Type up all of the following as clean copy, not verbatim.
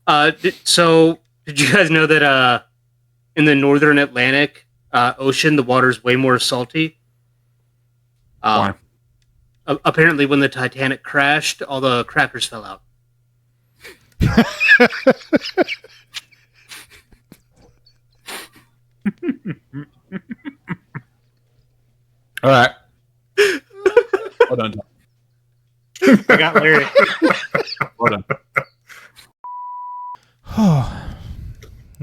Did you guys know that in the northern Atlantic Ocean, the water's way more salty? Why? Apparently, when the Titanic crashed, all the crackers fell out. All right. Well done. I got Larry. Well done.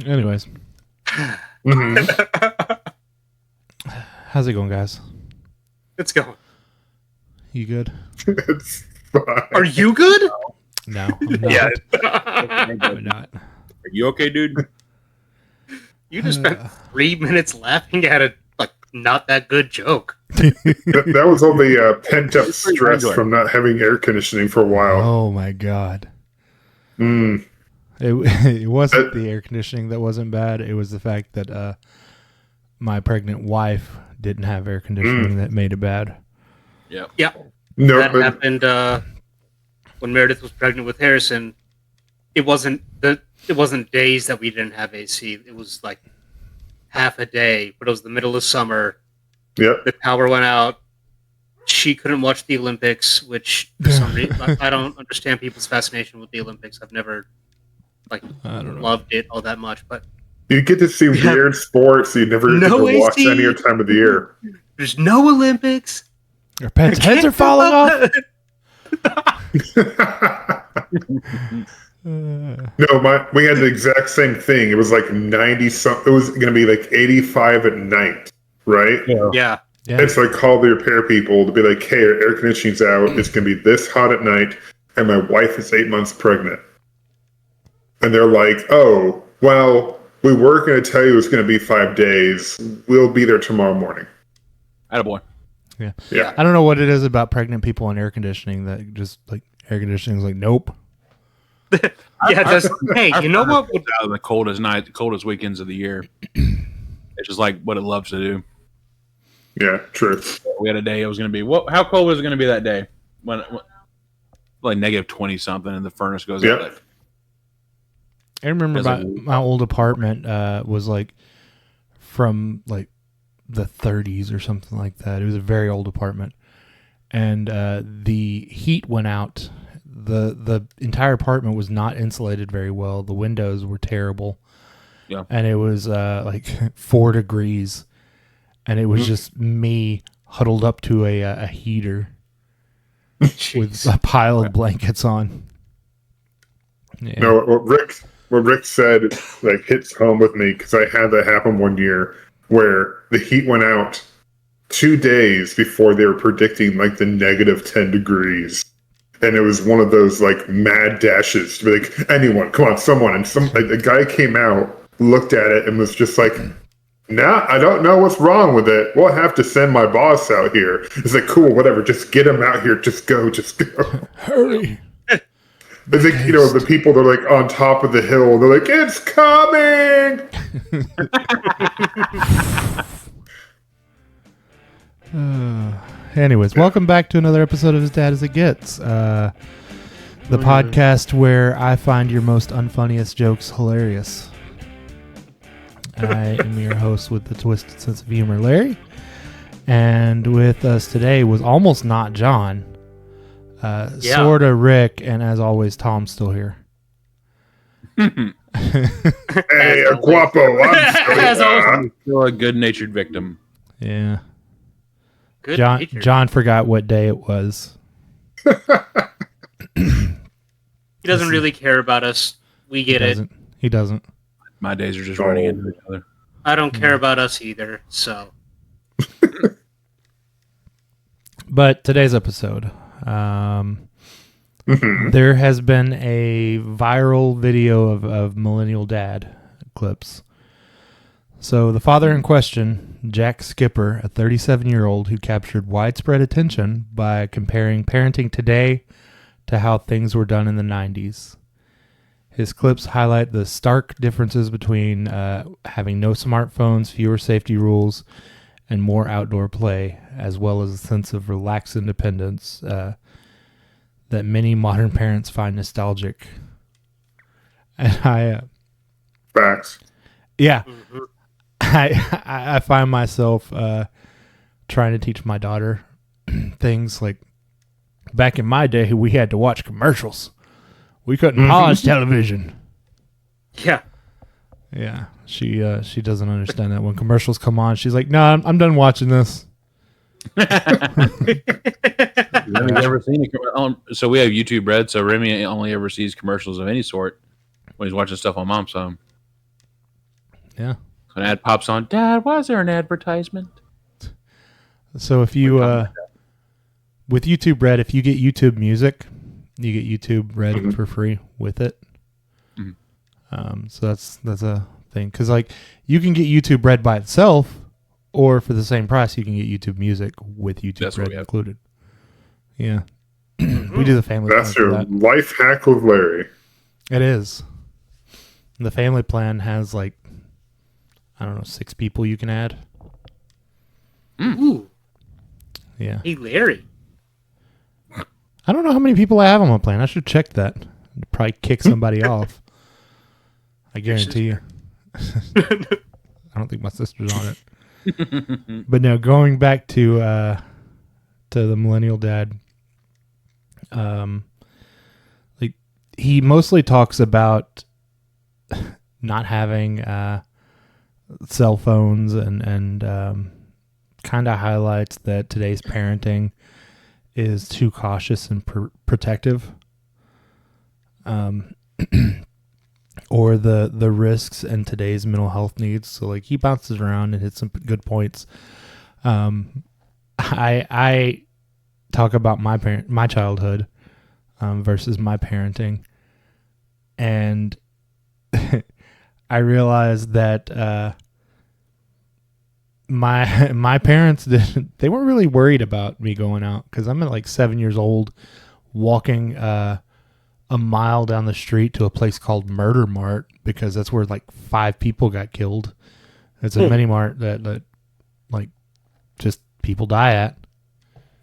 Anyways, how's it going, guys? It's going. You good? It's fine. Are you good? No, I'm not. Yeah. I'm not. Are you okay, dude? You just spent 3 minutes laughing at a not that good joke. That was all the pent-up stress from not having air conditioning for a while. Oh my god. Mm. It wasn't the air conditioning that wasn't bad. It was the fact that my pregnant wife didn't have air conditioning that made it bad. Yeah. Yeah. No, That happened when Meredith was pregnant with Harrison. It wasn't days that we didn't have AC. It was like half a day, but it was the middle of summer. Yep. The power went out. She couldn't watch the Olympics, which for some reason I don't understand people's fascination with the Olympics. I've never I don't know. loved it all that much, but You get to see weird sports you never get to watch AC. any other time of the year. there's no Olympics. Our pets' heads are falling off. No, we had the exact same thing. It was like 90 something. It was going to be like 85 at night, right? Yeah. And so I called the repair people to be like, hey, our air conditioning's out. It's going to be this hot at night. And my wife is 8 months pregnant. And they're like, oh, well, we were going to tell you it was going to be 5 days. We'll be there tomorrow morning. Attaboy. Yeah. I don't know what it is about pregnant people and air conditioning that just air conditioning is nope. Yeah, hey, you know what? Out of the coldest weekends of the year. It's just like what it loves to do. Yeah, true. We had a day. It was going to be how cold was it going to be that day? When like negative 20 something, and the furnace goes out. Yep. I remember my old apartment was from the 30s or something like that. It was a very old apartment, and the heat went out. The entire apartment was not insulated very well. The windows were terrible. Yeah. And it was 4 degrees, and it was just me huddled up to a heater with a pile of blankets on. Yeah. No, what Rick said hits home with me because I had that happen one year where the heat went out 2 days before they were predicting the negative 10 degrees. And it was one of those mad dashes to be like, anyone, come on, someone. And the guy came out, looked at it, and was just like, nah, I don't know what's wrong with it. We'll have to send my boss out here. It's like, cool, whatever, just get him out here. Just go. Hurry. I think, the people that are on top of the hill, they're like, it's coming! Anyways, welcome back to another episode of As Dad As It Gets, the podcast where I find your most unfunniest jokes hilarious. I am your host with the twisted sense of humor, Larry, and with us today was almost not John, sorta Rick, and as always, Tom's still here. Hey, a guapo, I'm still a good-natured victim. Yeah. Good nature. John forgot what day it was. He doesn't really care about us. We get it. He doesn't. My days are just running into each other. I don't care about us either, so. But today's episode, there has been a viral video of millennial dad clips. So the father in question, Jack Skipper, a 37-year-old who captured widespread attention by comparing parenting today to how things were done in the 90s. His clips highlight the stark differences between having no smartphones, fewer safety rules, and more outdoor play, as well as a sense of relaxed independence that many modern parents find nostalgic. And Facts. yeah, Mhm. I find myself trying to teach my daughter things like back in my day, we had to watch commercials. We couldn't pause television. Yeah. Yeah, she doesn't understand that when commercials come on, she's like, "No, I'm done watching this." Remy's ever seen so we have YouTube Red, so Remy only ever sees commercials of any sort when he's watching stuff on Mom's phone. Yeah. An ad pops on. Dad, why is there an advertisement? So if you with YouTube Red, if you get YouTube Music, you get YouTube Red for free with it. Mhm. So that's a thing because like you can get YouTube Red by itself, or for the same price you can get YouTube Music with YouTube That's what Red we have. included. Yeah, we do the family. That's plan for your that. life hack with Larry. It is. The family plan has like I don't know 6 people you can add. Ooh, Yeah, hey Larry. I don't know how many people I have on my plan. I should check that. I'd probably kick somebody off. I guarantee you. I don't think my sister's on it. But no, going back to the millennial dad, like he mostly talks about not having cell phones and kind of highlights that today's parenting is too cautious and protective. Or the risks and today's mental health needs. So like he bounces around and hits some good points. I talk about my childhood versus my parenting, and I realized that my parents they weren't really worried about me going out because I'm at like 7 years old, walking a mile down the street to a place called Murder Mart because that's where like 5 people got killed. It's a mini mart that like just people die at.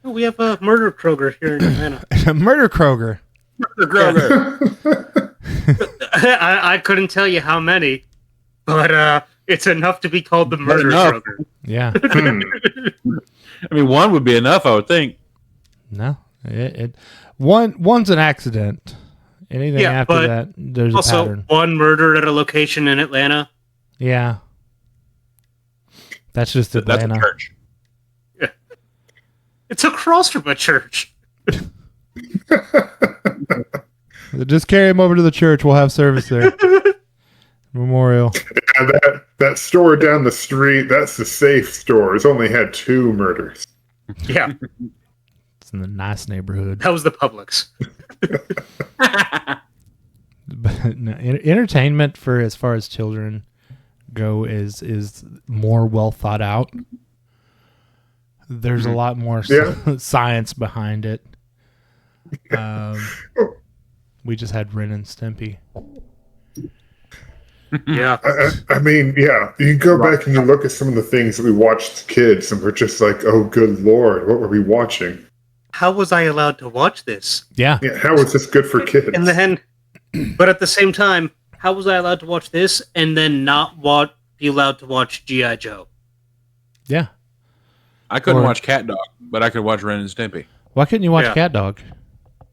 Oh, we have a murder Kroger here in Atlanta. Murder Kroger. I couldn't tell you how many, but it's enough to be called the murder enough. Kroger. Yeah. I mean, one would be enough, I would think. No. One's an accident. Anything Yeah, after but that, there's a Also, pattern. one murder at a location in Atlanta. Yeah. That's just That's Atlanta. a church. It's across from a church. Just carry him over to the church. We'll have service there. Memorial. And that store down the street, that's the safe store. It's only had 2 murders. Yeah, It's in a nice neighborhood. that was the Publix. But no, entertainment for as far as children go is more well thought out. There's a lot more Yeah. science behind it. We just had Ren and Stimpy. Yeah, I mean, yeah, you go back and you look at some of the things that we watched as kids, and we're just like, oh, good Lord, what were we watching? how was I allowed to watch this? Yeah. Yeah, how is this good for kids? And then, but at the same time, how was I allowed to watch this and then not be allowed to watch G.I. Joe? Yeah. I couldn't Or- watch Cat Dog, but I could watch Ren and Stimpy. Why couldn't you watch Yeah. Cat Dog?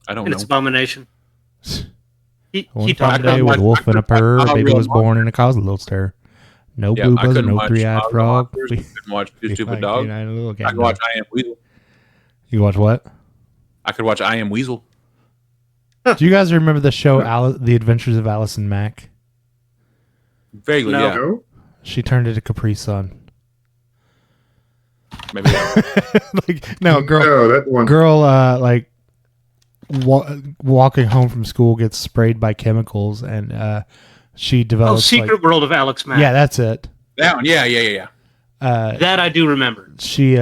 I don't And know. it's Abomination. He One talked fine about day it. with Wolf and a purr, I baby real was born and it caused a little stir. No Yeah, blue I buzzer, couldn't no watch three-eyed Oswald frog. Monsters. I couldn't watch Two Stupid Like, Dog. you know, little I cat could watch dog. I Am Weasel. You watch what? I could watch I Am Weasel. Do you guys remember the show The Adventures of Allison Mack? Vaguely, No. yeah. No? She turned into Capri Sun. Maybe. Like no, girl, No, that one. like walking home from school gets sprayed by chemicals, and she Oh, develops. Secret World of Alex Mack. Yeah, that's it. That one, yeah. That I do remember. She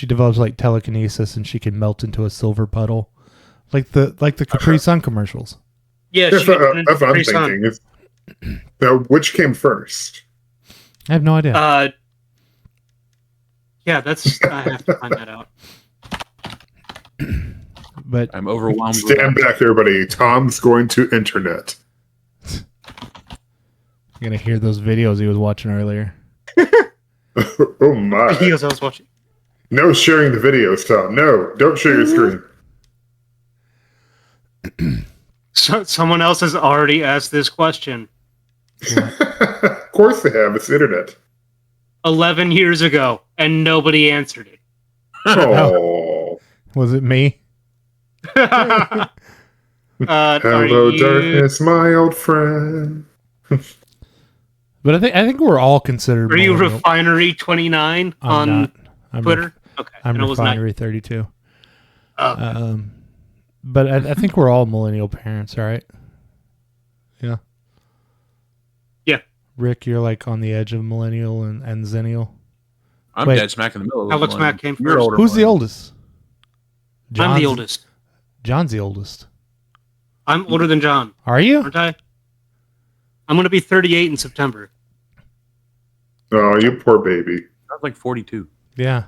develops like telekinesis, and she can melt into a silver puddle, like the Capri Sun commercials. Yeah, That's she what, turned into that's what I'm Capri Sun. thinking. Now, which came first? I have no idea. Yeah, that's. I have to find that out. But I'm overwhelmed. Stand back, everybody. Tom's going to internet. gonna hear those videos he was watching earlier. Oh my! Videos I was watching. No sharing the videos, Tom. No, don't share your screen. So, someone else has already asked this question Of course they have. It's the internet. 11 years ago, and nobody answered it. Oh, Was it me? Are hello, you- darkness, my old friend. But I think we're all considered. Are you millennial. Refinery 29 I'm on not. I'm Twitter? Okay, I'm and it was not. Refinery 32. Oh, But I think we're all millennial parents, all right? Yeah. Yeah. Rick, you're like on the edge of millennial and zennial. I'm Wait. dead smack in the middle. Of Alex one. Mack came You're first. older Who's the millennial. oldest? I'm the oldest. John's the oldest. I'm older than John, Are you? aren't I? I'm going to be 38 in September. Oh, you poor baby. I was like 42. Yeah.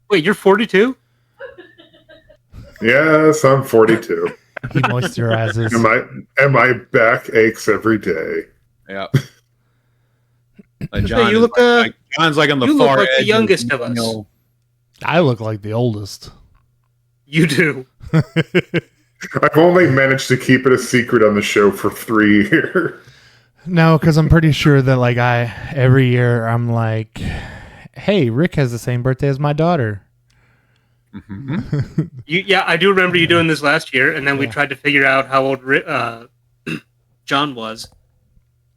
Wait, you're 42? Yes, I'm 42. He moisturizes. And my back aches every day. Yeah. Hey, John you is look, like John's like on the you look far like the edge. youngest of us. millennial. I look like the oldest. You do. I've only managed to keep it a secret on the show for 3 years. No, because I'm pretty sure that like every year I'm like, hey, Rick has the same birthday as my daughter. Mhm. Yeah, I do remember you doing this last year, and then we Yeah. tried to figure out how old John was.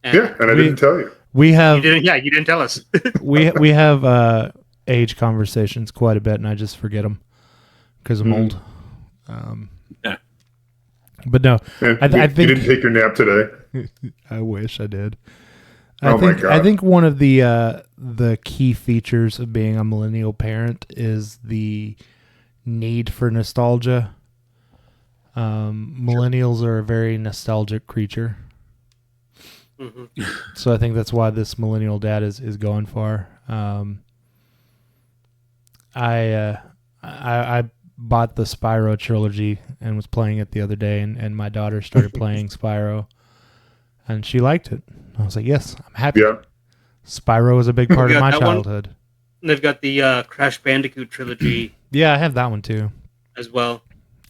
And Yeah, and I We- didn't tell you. We you have didn't. Yeah, you didn't tell us. we have age conversations quite a bit, and I just forget them because I'm Mm. old. Yeah. But no, And I you think- didn't take your nap today. I wish I did. Oh my I God. think one of the key features of being a millennial parent is the need for nostalgia. Millennials are a very nostalgic creature, Mhm. so I think that's why this millennial dad is going far. I bought the Spyro trilogy and was playing it the other day, and my daughter started playing Spyro, and she liked it. I was like, yes, I'm happy. Yeah. Spyro is a big part of got my that one? childhood. They've got the Crash Bandicoot trilogy Yeah, I have that one too. as well.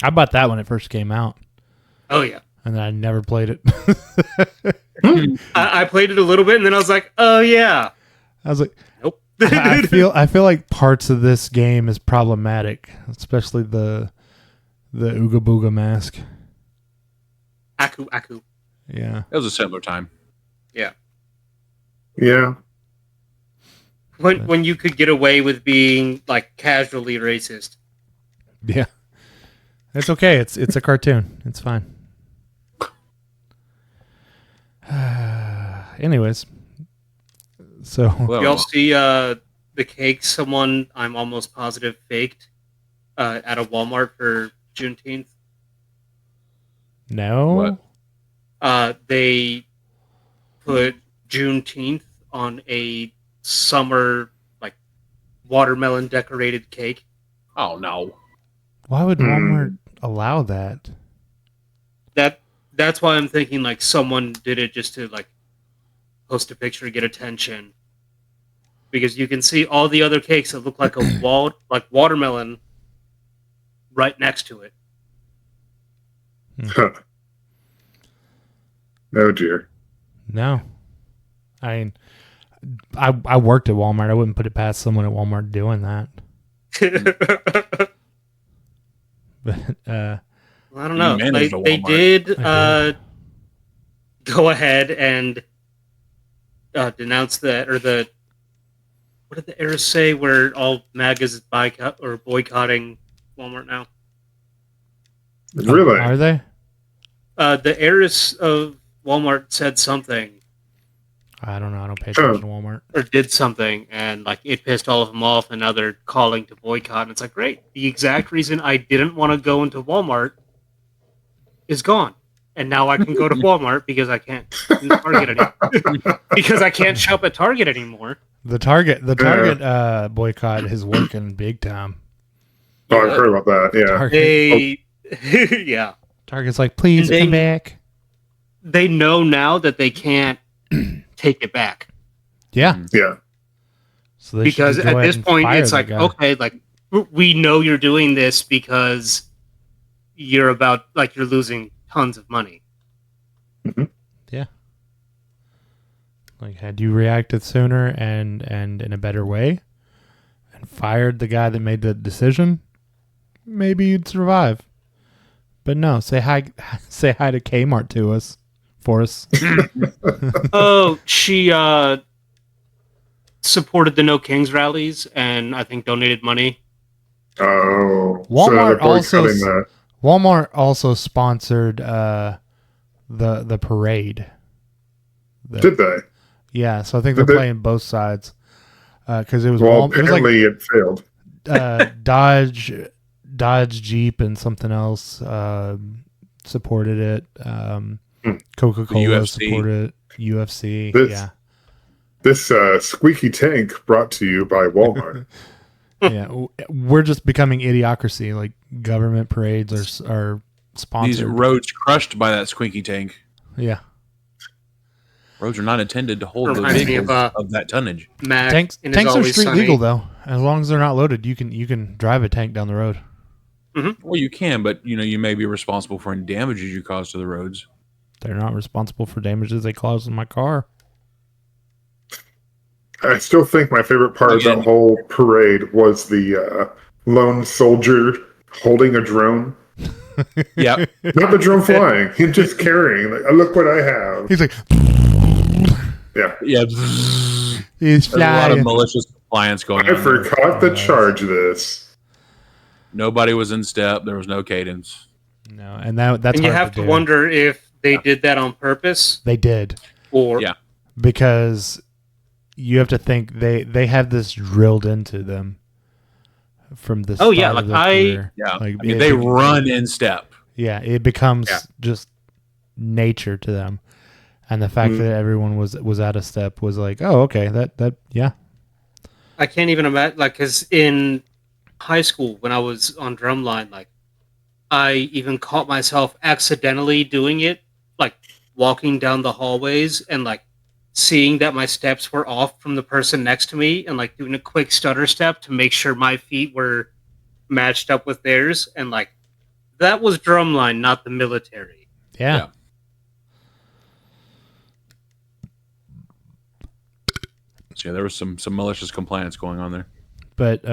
I bought that when it first came out, Oh yeah, and then I never played it. I played it a little bit, and then I was like, oh yeah, I was like, nope. I feel like parts of this game is problematic, especially the Ooga Booga mask. Aku. Yeah, It was a simpler time. Yeah. When you could get away with being like casually racist. yeah. It's okay. It's a cartoon. It's fine. Anyways, so Well, Y'all see the cake someone I'm almost positive faked at a Walmart for Juneteenth? no. What? They put Juneteenth on a summer like watermelon decorated cake. oh no. Why would Hmm. Walmart allow that? That's why I'm thinking like someone did it just to like post a picture to get attention. Because you can see all the other cakes that look like a watermelon right next to it. Oh dear. No. I mean, I worked at Walmart. I wouldn't put it past someone at Walmart doing that. But I don't know. You managed a They Walmart. did I go ahead and denounce that, or what did the heirs say? Where all MAGAs is boycotting Walmart now. Really? are they? The heiress of Walmart said something I don't know. I don't pay attention to Walmart. or did something, and like it pissed all of them off, and now they're calling to boycott. And it's like, great, the exact reason I didn't want to go into Walmart is gone, and now I can go to Walmart because I can't Target anymore. Because I can't shop at Target anymore. The Target boycott is working big time. Oh, I've heard about that. Yeah. They, yeah, Target's like, please They- come back. they know now that they can't take it back. Yeah. Yeah. So they Because should go at ahead this and point, fire it's that like, guy. okay, like we know you're doing this because you're losing tons of money. Like, had you reacted sooner and in a better way, and fired the guy that made the decision, maybe you'd survive. But no, say hi to Kmart for us. Oh, she supported the No Kings rallies and I think donated money. Oh. Walmart they're boycotting that. Walmart also sponsored the parade. Did they? Yeah, so I think Did they're they? playing both sides because it was Well, it was like apparently it failed. Dodge, Jeep, and something else supported it. Coca-Cola UFC. supported it. UFC. This- Yeah, This squeaky tank brought to you by Walmart. yeah. We're just becoming idiocracy. Like government parades are These sponsored. roads crushed by that squinky tank. Yeah, Roads are not intended to hold those Reminds me vehicles of, of that tonnage. Mac tanks and It's are Always street Sunny. legal though. As long as they're not loaded, you can drive a tank down the road. Well, you can, but you may be responsible for any damages you cause to the roads. They're not responsible for damages they caused in my car. I still think my favorite part of that whole parade was the lone soldier holding a drone. Yeah, Not the drone flying, him just carrying. Like, look what I have. He's like, Yeah. yeah. he's There's a lot of flying. malicious compliance going I on. there. forgot to charge this. Nobody was in step. There was no cadence. No, and that's And you hard have to do. wonder if they did that on purpose They did. or Yeah. Because you have to think they have this drilled into them from the Oh, yeah, start of like their I- career. Yeah, Like, I mean, it- they run in step. Yeah, it becomes Yeah. just nature to them, and the fact that everyone was out of step was like, oh, okay, that yeah, I can't even imagine, like, because in high school when I was on drumline, like, I even caught myself accidentally doing it, like, walking down the hallways and, like, seeing that my steps were off from the person next to me and, like, doing a quick stutter step to make sure my feet were matched up with theirs. And, like, that was drumline, not the military. yeah. Yeah. So yeah, there was some malicious compliance going on there. But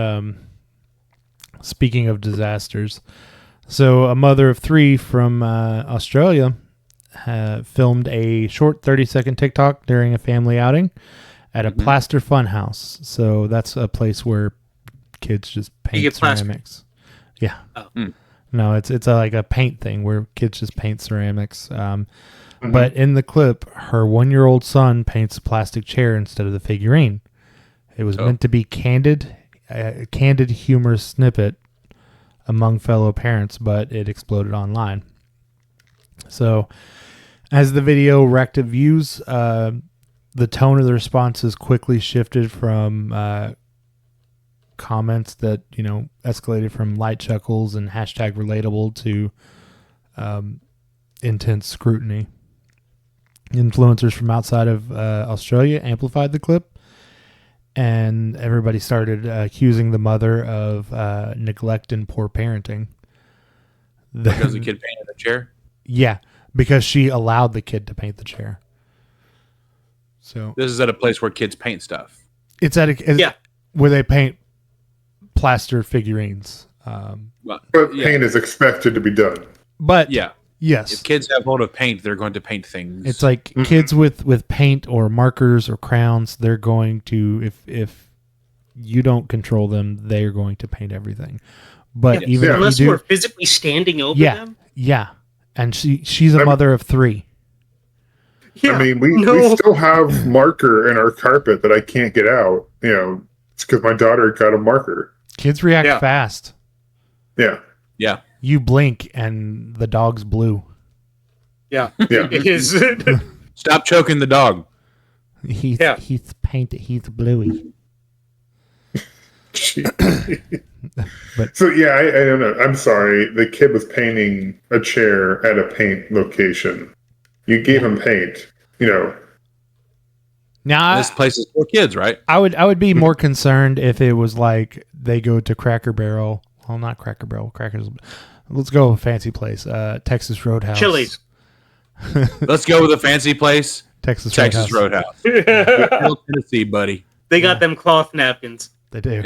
speaking of disasters, so a mother of 3 from Australia filmed a short 30-second TikTok during a family outing at a plaster fun house. So that's a place where kids just paint get plaster. ceramics. Yeah. Oh. No, it's like a paint thing where kids just paint ceramics. But in the clip, her 1-year-old son paints a plastic chair instead of the figurine. It was meant to be a candid, humorous snippet among fellow parents, but it exploded online. So, as the video racked up views, the tone of the responses quickly shifted from comments that escalated from light chuckles and hashtag relatable to intense scrutiny. Influencers from outside of Australia amplified the clip, and everybody started accusing the mother of neglect and poor parenting. Because the kid painted a chair. Yeah, because she allowed the kid to paint the chair. So This is at a place where kids paint stuff. it's at Yeah. where they paint plaster figurines. Well, But yeah, paint is expected to be done. But yeah. yes, If kids have hold of paint, they're going to paint things. it's like kids with paint or markers or crowns. They're going to if you don't control them, they're going to paint everything. But Yeah, even unless if you you do, were physically standing over yeah, them. yeah, and she's a mother of 3. Yeah, I mean, we no. still have marker in our carpet that I can't get out. It's because my daughter got a marker. Kids react Yeah. fast. Yeah. yeah. You blink and the dog's blue. Yeah, Yeah. it is. Stop choking the dog. He's Yeah. he's painted. He's bluey. But- So yeah, I don't know. I'm sorry. The kid was painting a chair at a paint location. You gave him paint. Now, This place is for kids, right? I would be more concerned if it was like they go to Cracker Barrel. Well, not Cracker Barrel. Crackers. Let's go with a fancy place. Texas Roadhouse. Chili's. Let's go with a fancy place. Texas Roadhouse. They Tennessee, buddy. got them cloth napkins. They do.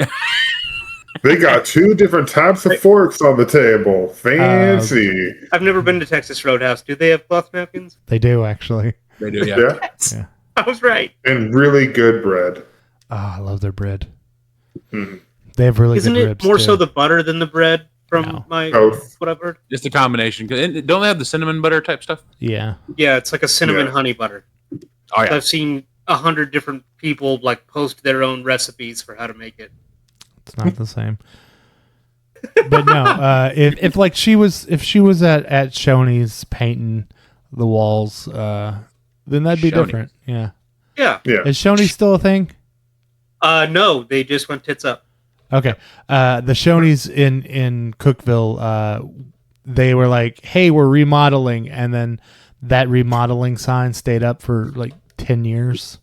They got 2 different types of forks on the table. Fancy. I've never been to Texas Roadhouse. Do they have cloth napkins? They do actually. They do, yeah. Yeah. Yeah. I was right. And really good bread. Oh, I love their bread. Mhm. They have really Isn't good it ribs. more too. so the butter than the bread from No. my Both. what I've heard? Just a combination. Don't they have the cinnamon butter type stuff? Yeah. Yeah, it's like a cinnamon Yeah. honey butter. Oh, yeah. I've seen 100 different people like post their own recipes for how to make it. It's not the same. But no, if like she was at Shoney's painting the walls, then that'd be Shoney's. different. Yeah. Yeah. Yeah. Is Shoney still a thing? No, they just went tits up. Okay. The Shoney's in Cookeville, they were like, "Hey, we're remodeling," and then that remodeling sign stayed up for like 10 years.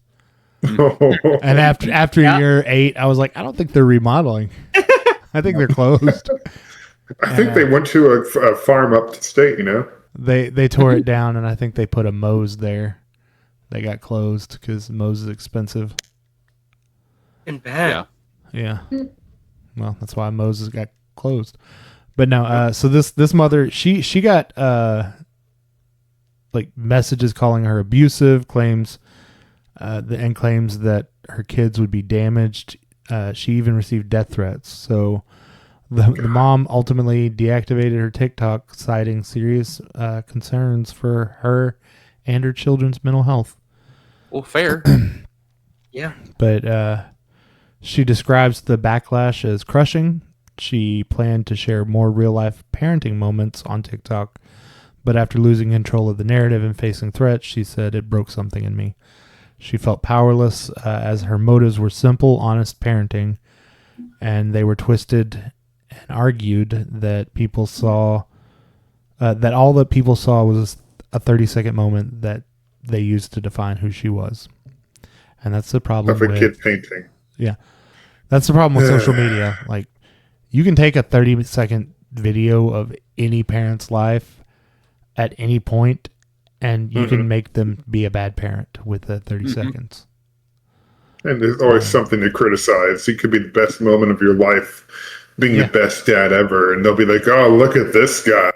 And after Yeah. year 8, I was like, I don't think they're remodeling. I think they're closed. I think they went to a farm up state, you know? They tore it down, and I think they put a Moe's there. They got closed because Moe's is expensive. And bad. Yeah. Yeah. Well, that's why Moses got closed. But no, so this mother, she got like messages calling her abusive, claims that her kids would be damaged. She even received death threats. So the mom ultimately deactivated her TikTok, citing serious concerns for her and her children's mental health. Well, fair. Yeah. But she describes the backlash as crushing. She planned to share more real-life parenting moments on TikTok, but after losing control of the narrative and facing threats, she said it broke something in me. She felt powerless as her motives were simple, honest parenting, and they were twisted, and argued that people saw that all that people saw was a 30-second moment that they used to define who she was. And that's the problem Of a with kid painting. yeah. That's the problem with social media. Like, you can take a 30-second video of any parent's life at any point, and you can make them be a bad parent with the 30 seconds. And there's always something to criticize. It could be the best moment of your life, being Yeah. the best dad ever. And they'll be like, oh, look at this guy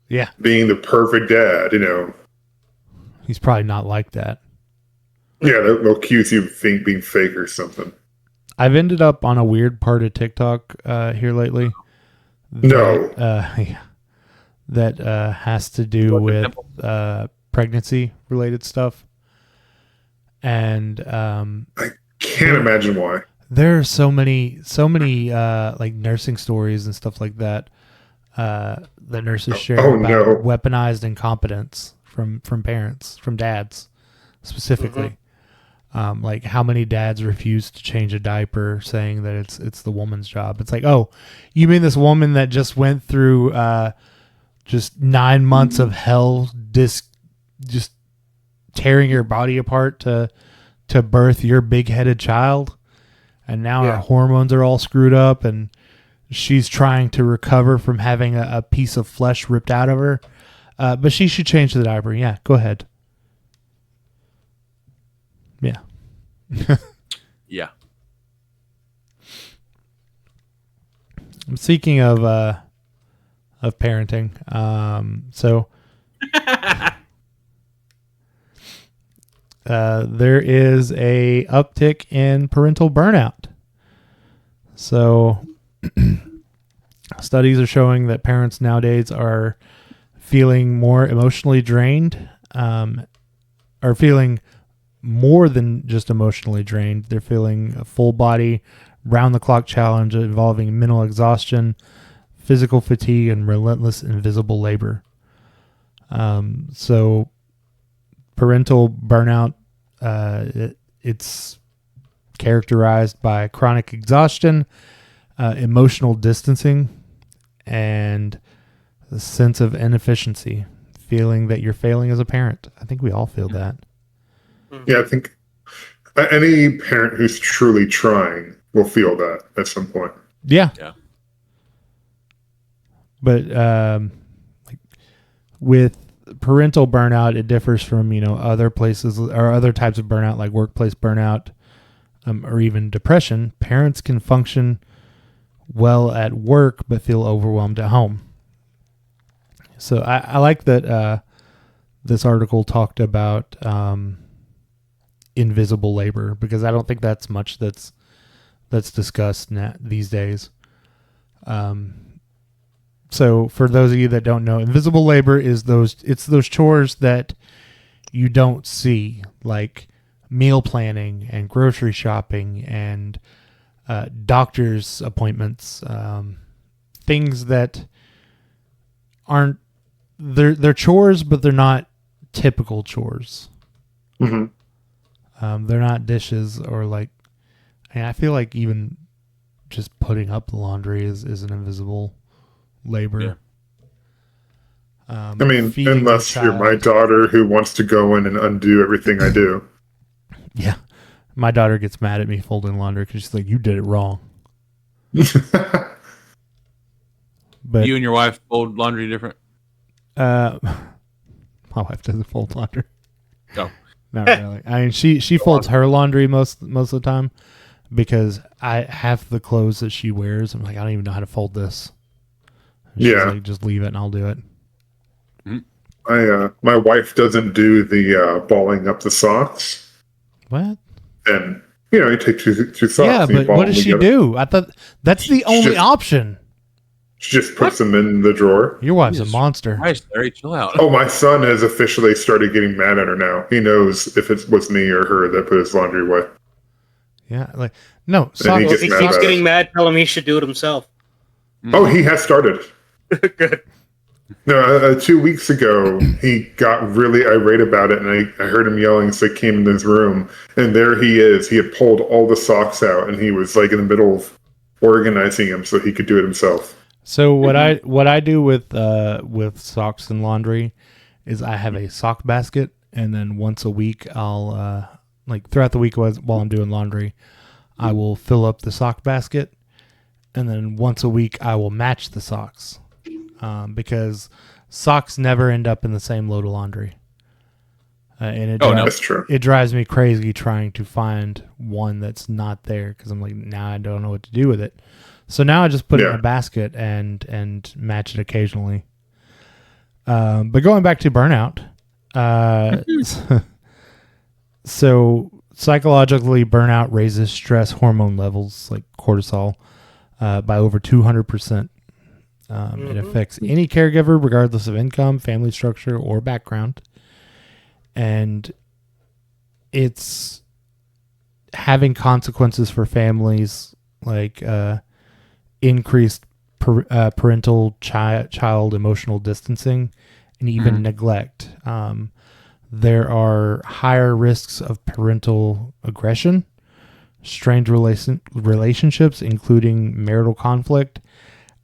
Yeah. being the perfect dad, you know? He's probably not like that. Yeah, they'll accuse you of being fake or something. I've ended up on a weird part of TikTok here lately. No. Yeah, that has to do with pregnancy-related stuff. And Can't imagine why. there are so many like nursing stories and stuff like that that nurses share Oh, about no. weaponized incompetence from parents, from dads specifically. Like how many dads refuse to change a diaper, saying that it's the woman's job. It's like, oh, you mean this woman that just went through just 9 months of hell, just tearing your body apart to birth your big-headed child, and now her hormones are all screwed up, and she's trying to recover from having a piece of flesh ripped out of her, but she should change the diaper. Yeah, go ahead. Yeah. Yeah. Speaking of parenting, so there is a uptick in parental burnout. So studies are showing that parents nowadays are feeling more emotionally drained, are feeling more than just emotionally drained. They're feeling a full body, round-the-clock challenge involving mental exhaustion, physical fatigue, and relentless invisible labor. So parental burnout, it's characterized by chronic exhaustion, emotional distancing, and a sense of inefficiency, feeling that you're failing as a parent. I think we all feel that. Yeah, I think Any parent who's truly trying will feel that at some point. Yeah. Yeah. But like with parental burnout, it differs from, other places or other types of burnout, like workplace burnout, or even depression. Parents can function well at work, but feel overwhelmed at home. So I like that this article talked about invisible labor, because I don't think that's much that's discussed these days. So for those of you that don't know, invisible labor is those chores that you don't see, like meal planning and grocery shopping and doctor's appointments, things that aren't, they're chores, but they're not typical chores. Mm-hmm. They're not dishes or like, and I feel like even just putting up the laundry is an invisible labor. Yeah. I mean, unless you're my daughter who wants to go in and undo everything I do. Yeah. My daughter gets mad at me folding laundry because she's like, you did it wrong. But You and your wife fold laundry different? my wife doesn't fold laundry. No. Not really. I mean, she folds her laundry most of the time, because I have the clothes that she wears. I'm like, I don't even know how to fold this. And she's like, just leave it and I'll do it. My wife doesn't do the balling up the socks. What? And you take two socks. Yeah, and you but ball what them does she together. do? I thought that's the only option. She just puts them in the drawer. Your wife's Jesus a monster. Christ, Larry, chill out. Oh, my son has officially started getting mad at her now. He knows if it was me or her that put his laundry away. Yeah, like no. And Sock, he Well, if he gets mad keeps about getting it. mad, tell him he should do it himself. Oh, he has started. Good. No, 2 weeks ago, he got really irate about it, and I heard him yelling, so I came in his room, and there he is. He had pulled all the socks out, and he was like in the middle of organizing them so he could do it himself. So what I do with socks and laundry is I have a sock basket, and then once a week I'll like throughout the week while I'm doing laundry, I will fill up the sock basket, and then once a week I will match the socks, because socks never end up in the same load of laundry, and it That's true. it drives me crazy trying to find one that's not there, because I'm like, now I don't know what to do with it. So now I just put it in a basket and match it occasionally. But going back to burnout, so psychologically, burnout raises stress hormone levels like cortisol by over 200%. It affects any caregiver, regardless of income, family structure, or background. And it's having consequences for families, like increased parental child emotional distancing and even neglect. There are higher risks of parental aggression, strained relationships, including marital conflict,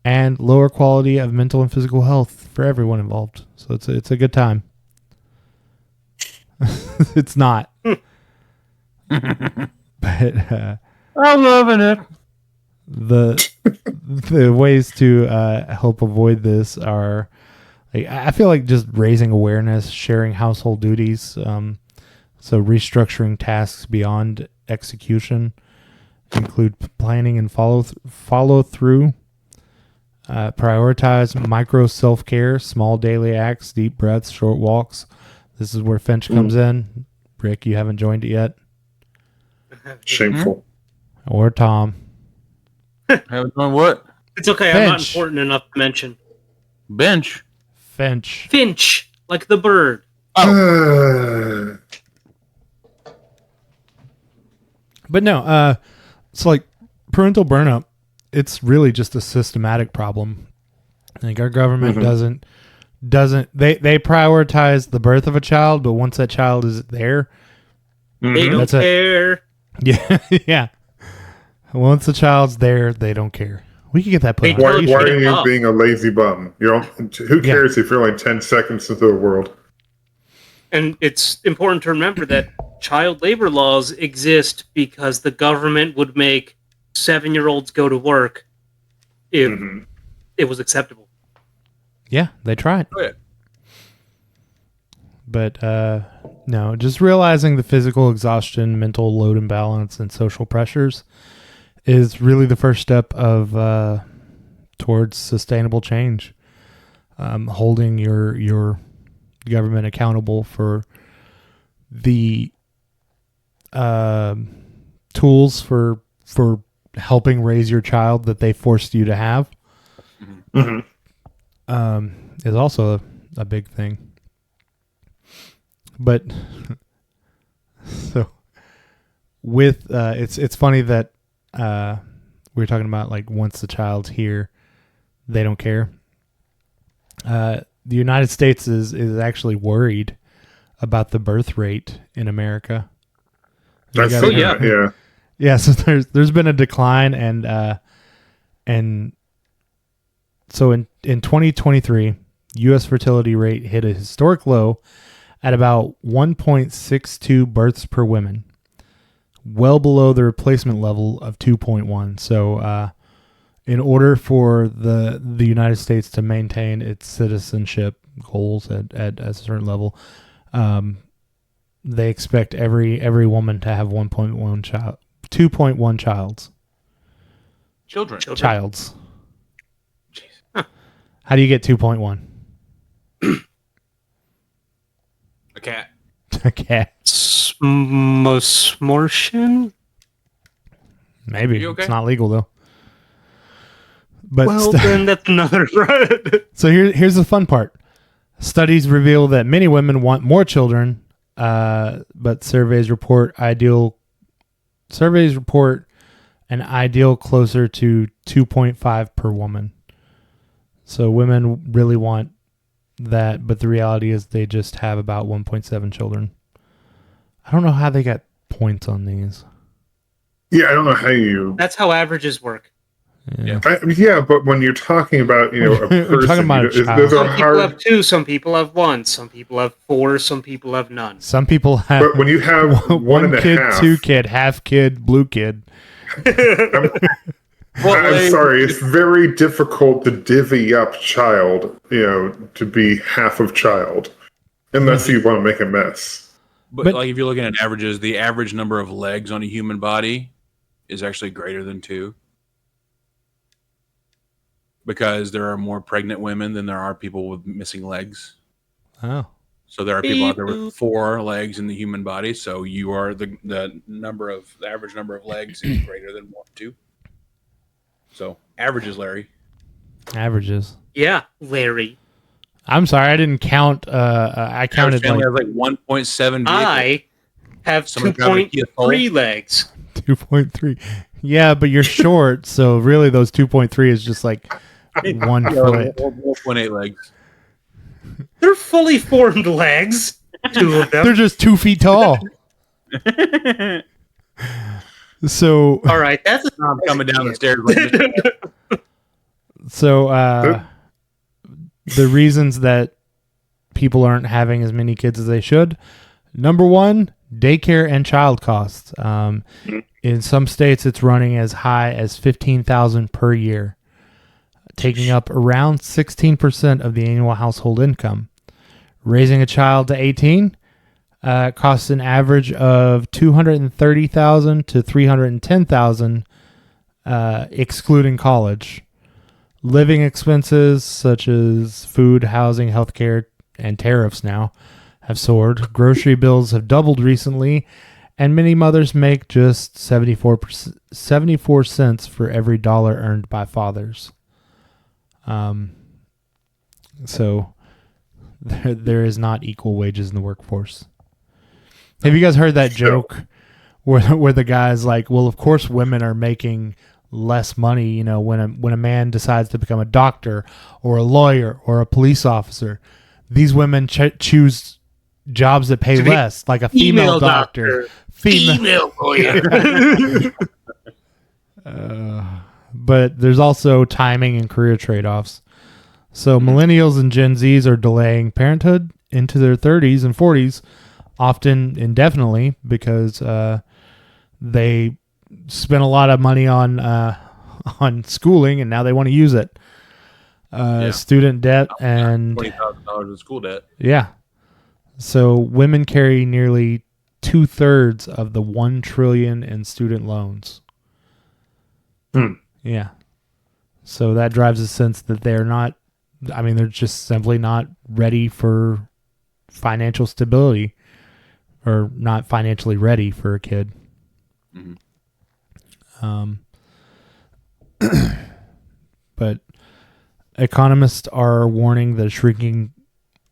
and lower quality of mental and physical health for everyone involved. So it's a good time. It's not. But I'm loving it. The ways to help avoid this are, like, I feel like just raising awareness, sharing household duties, so restructuring tasks beyond execution, include planning and follow through, prioritize micro self-care, small daily acts, deep breaths, short walks. This is where Finch comes in. Rick, you haven't joined it yet. Shameful. Or Tom. Haven't done what? It's okay. I'm not Finch. important enough to mention. Bench. Finch. Finch, like the bird. But no, it's like parental burnout. It's really just a systematic problem. Like our government doesn't they prioritize the birth of a child, but once that child is there, They don't That's it. care. yeah, yeah. Once the child's there, they don't care. We could get that put They on. Why, Totally why are shut you up. being a lazy bum? Who cares if you're like 10 seconds into the world? And it's important to remember that child labor laws exist because the government would make 7-year-olds go to work if Mhm. it was acceptable. Yeah, they tried. Oh, yeah. But no, just realizing the physical exhaustion, mental load imbalance, and social pressures is really the first step of towards sustainable change. Holding your government accountable for the tools for helping raise your child that they forced you to have Mhm. is also a big thing. But so with it's funny that we were talking about like once the child's here, they don't care. The United States is actually worried about the birth rate in America. You That's guys yeah, heard- yeah. Yeah, so there's been a decline and so in 2023, U.S. fertility rate hit a historic low at about 1.62 births per woman, well below the replacement level of 2.1. So in order for the United States to maintain its citizenship goals at a certain level, they expect every woman to have 1.1 child, 2.1 Children. childs. How do you get 2.1? A cat. A cat. Smortion? Maybe. You okay? It's not legal though. But Well, then that's another. so here's the fun part. Studies reveal that many women want more children, but surveys report an ideal closer to 2.5 per woman. So women really want that, but the reality is they just have about 1.7 children. I don't know how they got points on these. Yeah, I don't know how you. That's how averages work. Yeah. Yeah, but when you're talking about a We're person, talking about a those child. are Some people hard. have 2, some people have 1, some people have 4, some people have none. Some people have But when you have one and a kid, half, 2 kid, half kid, blue kid. I'm sorry, it's very difficult to divvy up child, to be half of child, unless you want to make a mess. But like if you're looking at averages, the average number of legs on a human body is actually greater than 2. Because there are more pregnant women than there are people with missing legs. Oh. So there are people out there with 4 legs in the human body. So you are the average number of legs is greater than 2. So averages, Larry. Averages. Yeah, Larry. I'm sorry, I didn't count. I counted Average like family has like 1.7 vehicles. I have Someone driving a Kia Soul. 2.3 legs. 2.3. Yeah, but you're short, so really those 2.3 is just like 1 foot. 1.8 legs. They're fully formed legs. 2 of them. They're just 2 feet tall. So All right, that's I'm coming down the stairs. Like the reasons that people aren't having as many kids as they should. Number 1, daycare and child costs. In some states, it's running as high as $15,000 per year, taking up around 16% of the annual household income. Raising a child to 18 costs an average of $230,000 to $310,000, excluding college. Living expenses such as food, housing, healthcare, and tariffs now have soared. Grocery bills have doubled recently, and many mothers make just 74 cents for every dollar earned by fathers. So there is not equal wages in the workforce. Have you guys heard that joke where the guy's like, well, of course women are making less money, when a man decides to become a doctor or a lawyer or a police officer. These women choose jobs that pay To be less, like a female doctor. Female lawyer. But there's also timing and career trade-offs. So millennials and Gen Zs are delaying parenthood into their 30s and 40s, often indefinitely, because they spent a lot of money on schooling, and now they want to use it. Student debt and $20,000 in school debt. yeah. So women carry nearly 2/3 of the $1 trillion in student loans. Yeah. So that drives a sense that they're not. I mean, they're just simply not ready for financial stability, or not financially ready for a kid. But economists are warning that a shrinking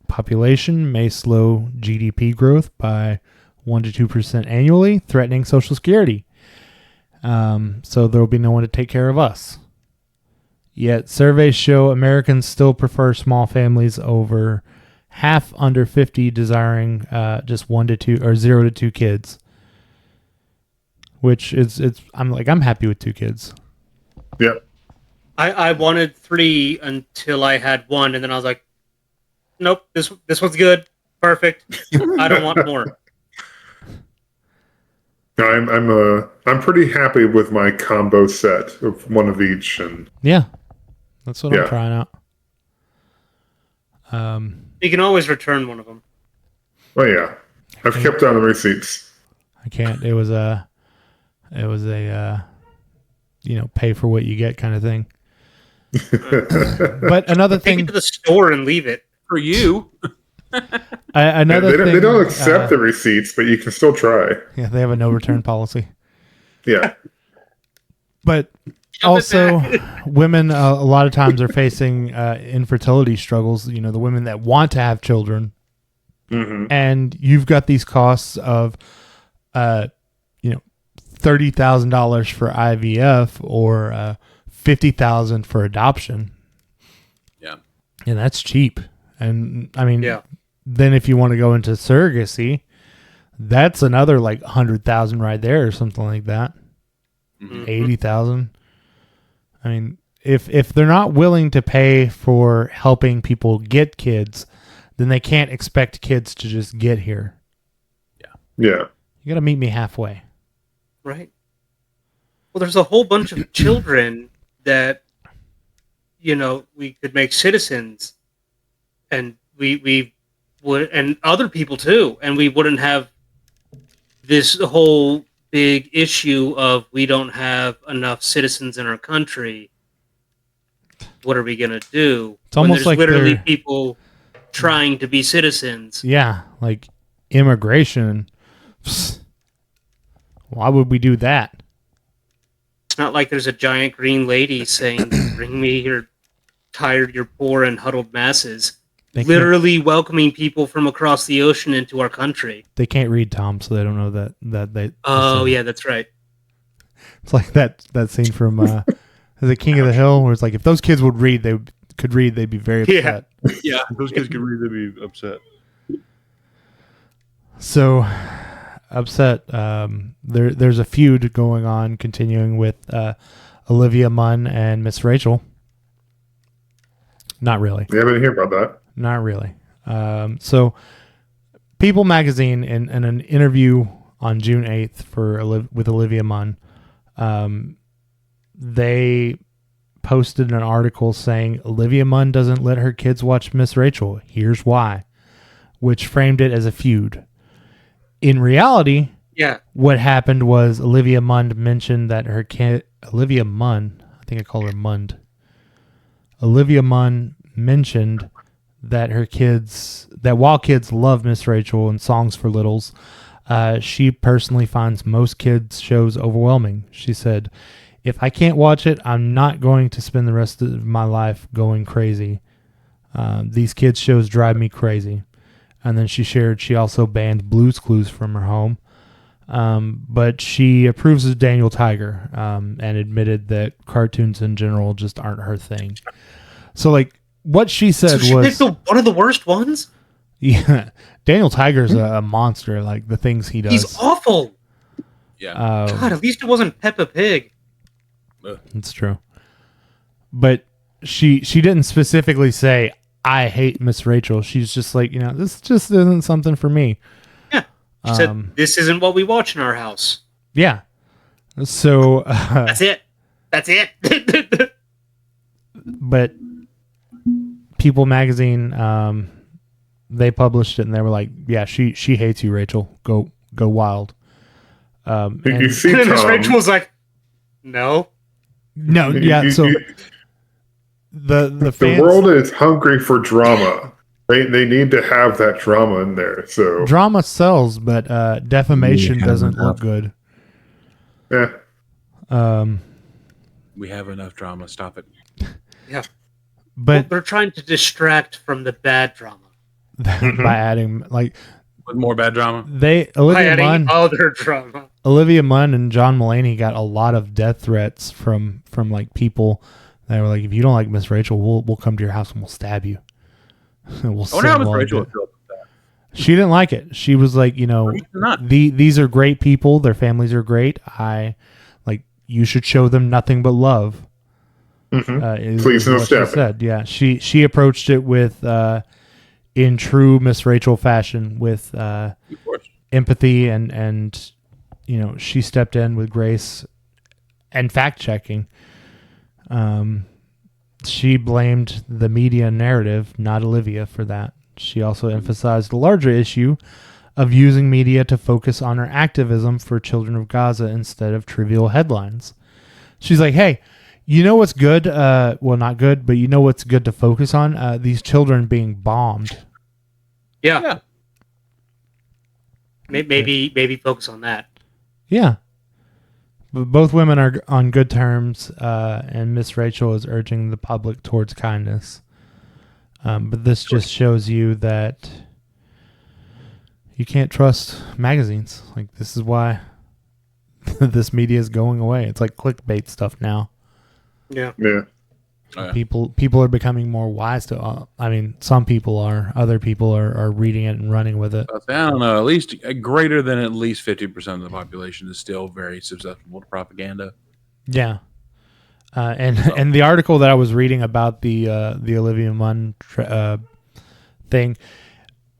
population may slow GDP growth by 1 to 2% annually, threatening Social Security. So there will be no one to take care of us. Yet surveys show Americans still prefer small families, over half under 50 desiring just 1 to 2 or 0 to 2 kids. Which I'm happy with 2 kids. Yep. I wanted 3 until I had 1, and then I was like, nope, this one's good, perfect. I don't want more. I'm pretty happy with my combo set of 1 of each, and Yeah, that's what I'm Yeah. trying out. You can always return one of them. oh yeah, I've kept on the receipts. I can't. It was a pay for what you get kind of thing. But another Take it thing, to the store and leave it. For you. another They thing, don't accept the receipts, but you can still try. Yeah, they have a no return policy. Yeah, But also, women a lot of times are facing infertility struggles. You know, the women that want to have children, and you've got these costs of, $30,000 for IVF or $50,000 for adoption. Yeah. And that's cheap. And I mean, Yeah. then if you want to go into surrogacy, that's another like 100,000 right there or something like that. 80,000. I mean, if they're not willing to pay for helping people get kids, then they can't expect kids to just get here. yeah. You got to meet me halfway. Right. Well, there's a whole bunch of children that, we could make citizens, and we would, and other people too, and we wouldn't have this whole big issue of we don't have enough citizens in our country. What are we gonna do? It's almost there's like literally they're- people trying to be citizens. Yeah, like immigration. Psst. Why would we do that? It's not like there's a giant green lady saying, "Bring me your tired, your poor, and huddled masses." They can't, Literally welcoming people from across the ocean into our country. they can't read, Tom, so they don't know that they. Oh yeah, that's right. It's like that scene from The King of the Hill, where it's like if those kids would read, they'd be very upset. Yeah. Those kids could really be upset. So upset. There's a feud going on, continuing with Olivia Munn and Miss Rachel. Not really. Yeah, I didn't hear about that. Not really. So People Magazine, in an interview on June 8th with Olivia Munn, they posted an article saying Olivia Munn doesn't let her kids watch Miss Rachel. Here's why, which framed it as a feud. In reality, Yeah. what happened was Olivia Munn mentioned that her kid, Olivia Munn, I think I call her Mund. Olivia Munn mentioned that that while kids love Miss Rachel and Songs for Littles, she personally finds most kids' shows overwhelming. She said, "If I can't watch it, I'm not going to spend the rest of my life going crazy. These kids' shows drive me crazy." And then she shared she also banned Blue's Clues from her home. But she approves of Daniel Tiger and admitted that cartoons in general just aren't her thing. So, like, what she said So she was... picked one of the worst ones? Yeah, Daniel Tiger's a monster, like, the things he does. He's awful. Yeah. God, at least it wasn't Peppa Pig. It's true. But she didn't specifically say, I hate Miss Rachel. She's just like, this just isn't something for me. Yeah. She said, this isn't what we watch in our house. Yeah. So That's it. That's it. but People Magazine, they published it and they were like, yeah, she hates you, Rachel. Go wild. You see, And Miss Tom, Rachel was like, no. No, yeah. So the the fans, world is hungry for drama. They need to have that drama in there. So drama sells, but defamation Yeah, doesn't enough. look good. yeah, We have enough drama. Stop it. Yeah. But They're trying to distract from the bad drama. by adding like With more bad drama. By adding other drama. Olivia Munn and John Mulaney got a lot of death threats from like people that were like, if you don't like Miss Rachel, we'll come to your house and we'll stab you. We'll I wonder sing how Miss along Rachel to would it. feel about She didn't like it. She was like, that. Not. these are great people. Their families are great. You should show them nothing but love. Is Please no what she stabbing. said. Yeah, she approached it with in true Miss Rachel fashion with Of course. empathy and she stepped in with grace and fact checking. She blamed the media narrative, not Olivia, for that. She also emphasized the larger issue of using media to focus on her activism for children of Gaza instead of trivial headlines. She's like, hey, you know what's good? Well, not good, but you know what's good to focus on? These children being bombed. Yeah. Yeah. Maybe focus on that. Yeah. But both women are on good terms, and Miss Rachel is urging the public towards kindness. But this just shows you that you can't trust magazines. Like, this is why this media is going away. It's like clickbait stuff now. Yeah. yeah. Oh, yeah. People are becoming more wise to. Some people are. Other people are reading it and running with it. I don't know. At least greater than at least 50% of the population is still very susceptible to propaganda. Yeah. And the article that I was reading about the Olivia Munn thing,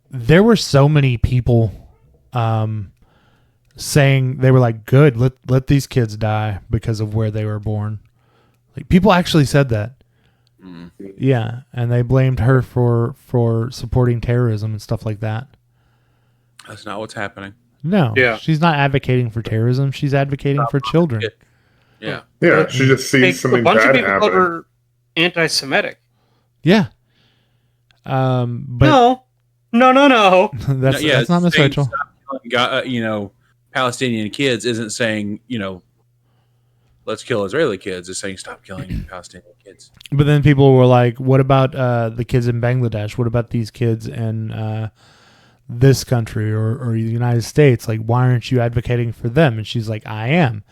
there were so many people saying, they were like, good, let these kids die because of where they were born. Like, people actually said that. Yeah, and they blamed her for supporting terrorism and stuff like that. That's not what's happening. No, Yeah. she's not advocating for terrorism. She's advocating for children. Yeah. Yeah, she just sees A something bunch of bad people called happen. her anti-Semitic. Yeah. But No. that's not Miss saying Rachel. stop killing, Palestinian kids isn't saying, let's kill Israeli kids. It's saying stop killing Palestinian kids. But then people were like, what about the kids in Bangladesh? What about these kids in this country or the United States? Like, why aren't you advocating for them? And she's like, I am.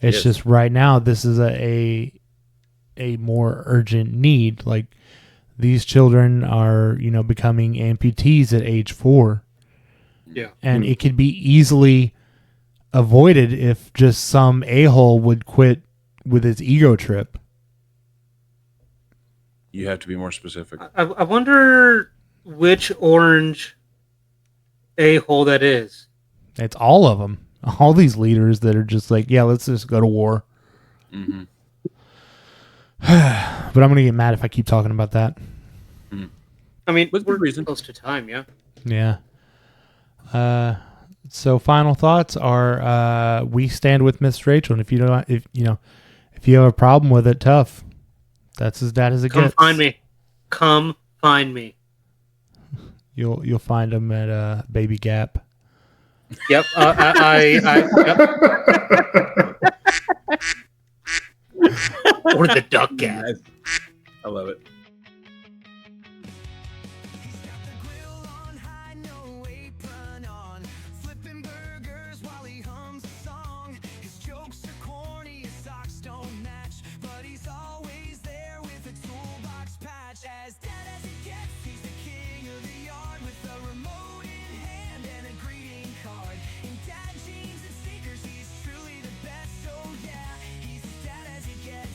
It's Yes. just right now this is a more urgent need. Like, these children are, becoming amputees at age 4. Yeah. And it could be easily avoided if just some a-hole would quit with his ego trip. You have to be more specific. I wonder which orange a-hole that is. It's all of them. All these leaders that are just like, yeah, let's just go to war. Mm-hmm. But I'm going to get mad if I keep talking about that. I mean, With good we're reason. close to time, yeah. Yeah. So final thoughts are we stand with Miss Rachel, and if you have a problem with it, tough. That's as bad as it Come gets. find me. Come find me. You'll find them at Baby Gap. Yep. Or the duck gap. I love it. He's got the grill on high, no apron on, flipping burgers while he hums a song. His jokes are corny, his socks don't match, but he's always there with a toolbox patch. As dead as he gets, he's the king of the yard with a remote in hand and a greeting card. In dad jeans and sneakers, he's truly the best. So yeah, he's as dead as he gets.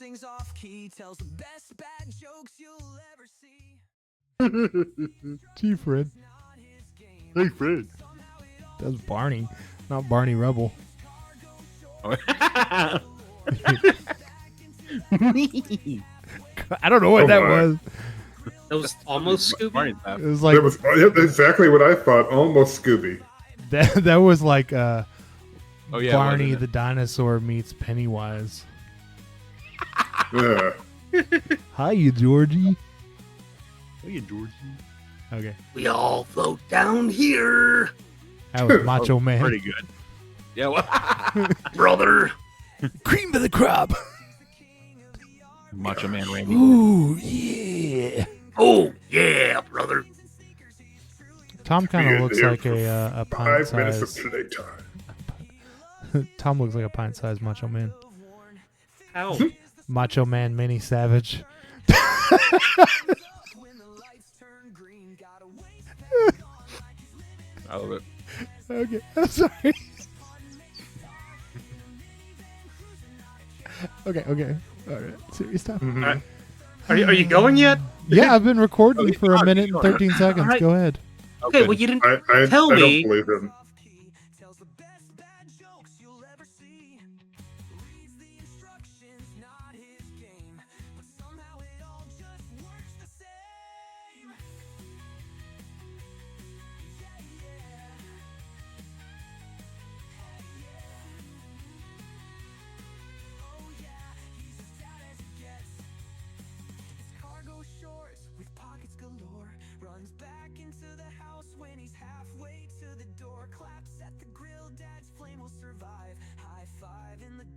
sings off key, tells the best bad jokes you'll ever see. Gee, Fred. Not his game. Hey, Fred. That's Barney, not Barney Rubble. I don't know what Oh that my. was. That was almost Scooby. Barney's laugh. It was like That was exactly what I thought. Almost Scooby. that was like Oh yeah, Barney wasn't the dinosaur meets Pennywise. Yeah. Hiya, Georgie. it? Oh, yeah, Georgie. Okay, We all float down here, that was Macho Man. Pretty good. Yeah. Well, brother. Cream of the crop. Macho Man Randy. Ooh, yeah. Oh yeah, brother. Tom kind Be of looks here like for a pint 5 minutes of size. playtime. Tom looks like a pint sized Macho Man. How? Macho Man Mini Savage. When the lights turn green, gotta wait. I love it. Okay, I'm sorry. Okay. All right, serious time. Mhm. Alright. Are you going yet? Yeah, I've been recording Okay, for a keep minute and going. 13 seconds. Alright. Go ahead. Okay, well you didn't. I Tell I me- don't believe him. Tells the best bad jokes you'll ever see. Reads the instructions, not his game. But somehow it all just works the same. Yeah, yeah. Hey, yeah. Oh, yeah, he's as bad as it gets. His cargo shorts with pockets galore. Runs back into the house when he's halfway to the door. Claps at the grill, dad's flame will survive. High five in the